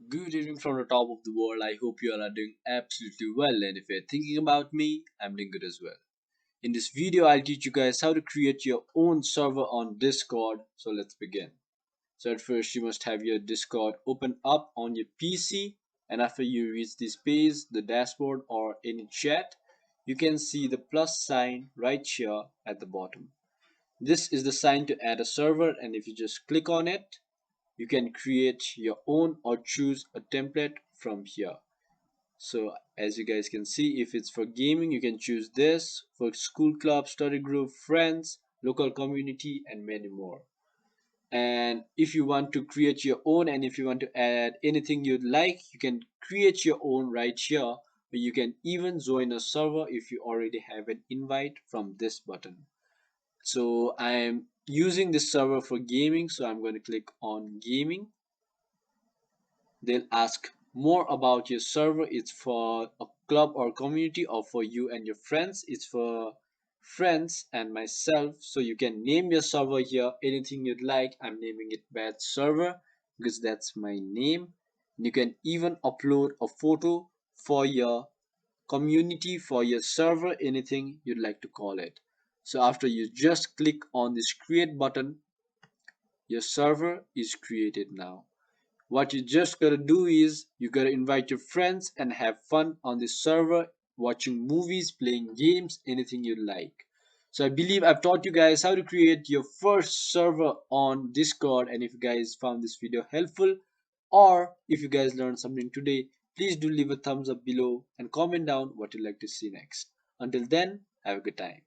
Good evening from the top of the world. I hope you all are doing absolutely well, and if you're thinking about me, I'm doing good as well. In this video, I'll teach you guys how to create your own server on Discord. So let's begin. So at first, you must have your Discord open up on your PC, and after you reach this page, the dashboard or any chat, you can see the plus sign right here at the bottom. This is the sign to add a server, and if you just click on it, you can create your own or choose a template from here. So as you guys can see, if it's for gaming, you can choose this. For school club, study group, friends, local community, and many more. And if you want to create your own, and if you want to add anything you'd like, you can create your own right here. But you can even join a server if you already have an invite from this button. So I'm using this server for gaming, so I'm going to click on gaming. They'll ask more about your server. It's for a club or community, or for you and your friends. It's for friends and myself. So you can name your server here anything you'd like. I'm naming it Bad Server because that's my name. You can even upload a photo for your community, for your server, anything you'd like to call it. So after you just click on this create button, your server is created now. What you just gotta do is you gotta invite your friends and have fun on this server, watching movies, playing games, anything you like. So I believe I've taught you guys how to create your first server on Discord. And if you guys found this video helpful, or if you guys learned something today, please do leave a thumbs up below and comment down what you'd like to see next. Until then, have a good time.